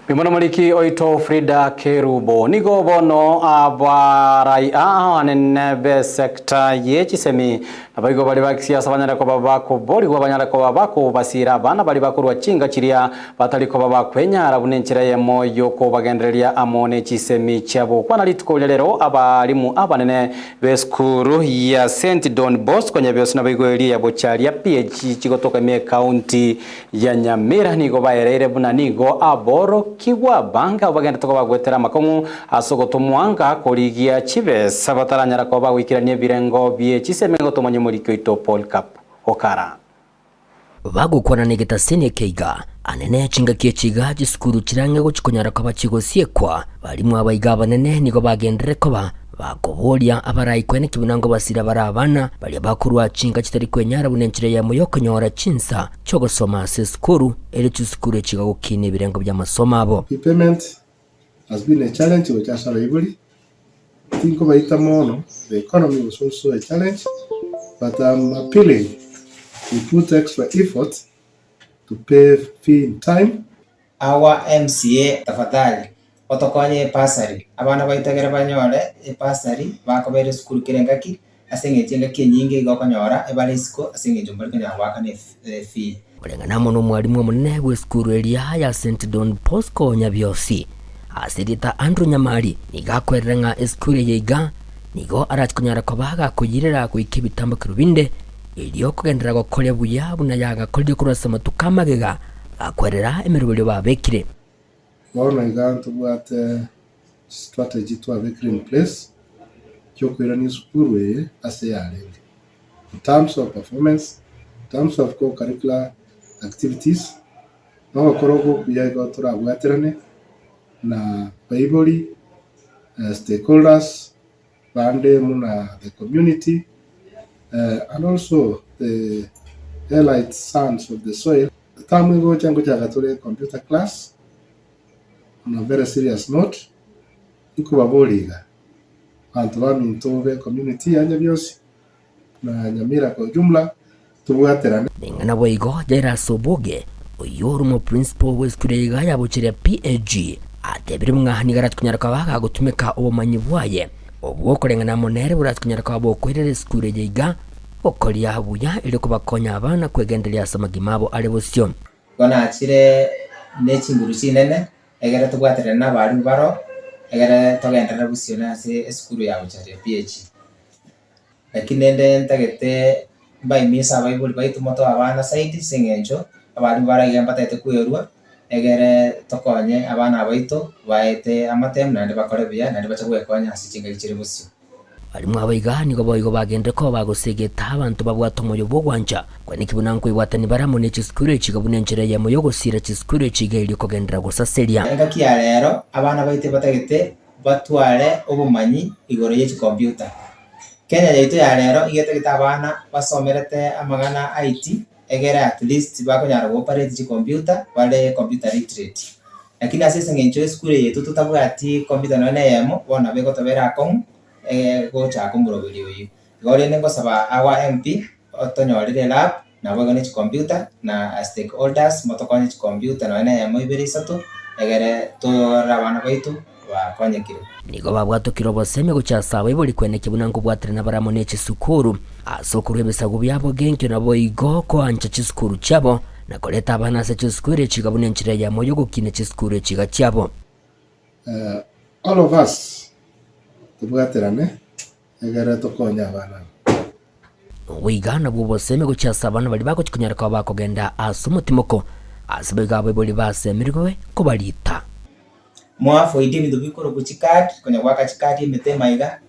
Mimono muliki oito Frida Kerubo nigo bono abarai anene sekta yechisemi abaigo bali bakisiasa banyara ko babako boli go banyara ko babako basira bana bali bakurwa chinga chiria batali ko babako enyara bunenchira ye moyo ko bagendereria amone chisemi chabo kwana lituko lero abalimu abanene beskuru ya St Don Bosco nyabyosina baigo eli ya bochari ya PH chigotoka me Kaunti ya Nyamira nigo baerere buna nigo aboro kiwa banga bagenda toko bagwetera makomu asogoto mwanga koligia chive sabataranyara ko bagwikiranie birengo bie chisemengo tomonye muri kyoito Paul Cup okara bagukwana negeta sene keiga anene chinga kiechiga gisukuru chirange guchikonyara ko bachigosiekwa balimu abaiga banene nigo bagendere ko bakobolia abarai kwene kibunango basira barabana bali bakurwa chinga kitari kwenyara bunenchire ya muyoko nyora chinsa chogosoma seskuru ele chisukuru chiga gukine birengo bya masomo abo. Payment has been a challenge with us everybody. Think about it mono. The economy was also a challenge, but I'm appealing to put extra effort to pay fee in time. Our MCA tafadhali otokonye pasari abana baitagera banyore pasari bakobere skulu kirengaki asenge chenga kinyinge gokonyora ebale isko asenge jombali kanya wakane fee olengana mono mwalimu munene we skulu elia ya St Don Bosco nyabyosi asidita Andrew Nyamari igakwerenga skulu yeiga nigo arachikonyara ko baga kuyirera kuikibitambo kirubinde iliyo kugendera gokole buya buna yaga kolye kurasa matukamagega akwerera emerubyo babekire. One I got to what strategy to have in place. Chokwirani school as a in terms of performance, in terms of co-curricular activities. Now koroko we got to have waterane na Bible stakeholders, bande muna the community, and also the elite sons of the soil. The time we go to computer class. On a very serious note, ikubaboliga bantu bamintove community yanje byose na Nyamira kwa jumla tubwaterana ngana boigo jera soboge oyoro mo principal weskurega yabuchire PAG atebire mwahani garatkunyara kwa baga gutumeka obumanyi bwaye obwo kolengana monere buratkunyara kwa bokwerere skure yiga okolia habuya ile kubakonya abana kwegendelea samagimabo alebosyo bana achire nechinguru chinene egere tugwatere na bari baro egere togendera busiona se skulu ya buchari PH lakini ende ntagete bai misa bible baitu moto abana side singenjo abari bara igamba tete kuyorwa egere tokonye abana baitu baete amatem nande bakore bya nande bachagwe konya asichinga gicire busio alimu abaiga nigo boigo bagende ko bagosegeta abantu babwato moyo bogwanja kwani kibunanko ibwatani baramo ne chiskure chigabunenjere ya moyo gosira chiskure chiga ili kogendera gosaseria ngaki ya rero abana baite batagete batware obumanyi igoro ye computer Kenya yaito ya rero igetegeta abana basomerete amagana IT egere at least bakonyara operate computer wale computer literate lakini asese ngencho skule yetu tutabwati computer none yemo bona bego tobera akon go cha kumburobiri uyu gore nengo saba our MP otonyorire lab na bogane computer na stakeholders motokanye computer na ene yamo ibiri sato egere to rabana baitu bakonye kiro nigo babwato kirobo seme gucha sawe boli kwene kibunango bwatire na baramone chisukuru asokuru ebisago byabo genkyo nabo igo ko ancha chisukuru chabo na koleta abana se chisukuru chigabune nchire ya moyo gukine chisukuru chiga chabo. All of us tubwaterane egere tokonya abana wigana bubo seme gucha sabana bali bako chikunyara kwa bako genda asumutimoko asibega boli base mirigwe ko balita mwafo idini dubikoro kuchikati konya waka chikati metema iga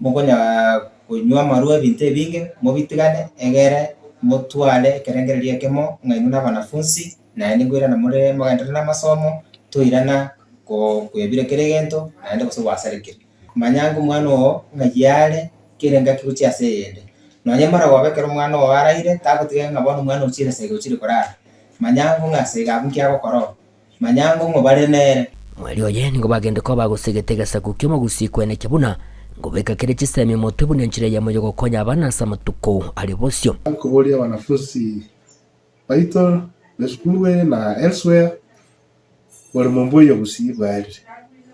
mukonya kunywa maruwe binte binge mobitigane egere motwale kerengereria kemo ngainuna wanafunzi na ningwira na mure magandira na masomo tuirana ko kuyebire keregento naende kusobasarikira manyangu mwano ngajyale kirenga kikuchi aseyende nonyemara wabekera umwana waraire takotige ngabona umwana ukire sege ukire korara manyangu ngasega abunki akokoro manyangu ngobare nere mwali oye ngo bagende ko bagosegetega sakukimo Gusii kwene kibuna ngo beka kire chiseme moto bunenjire ya moyo gokonya abana samatuko alibosyo kubolia wanafunzi baito beskuru na elsewhere wale mambo ya Gusii baadhi.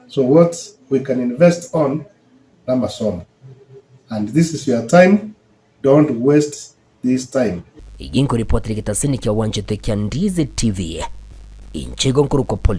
So what we can invest on na masomo. And this is your time. Don't waste this time. Iginko ripoti kitasini kia wanjete kia Ndizi TV. Inchigo nkuruko politics.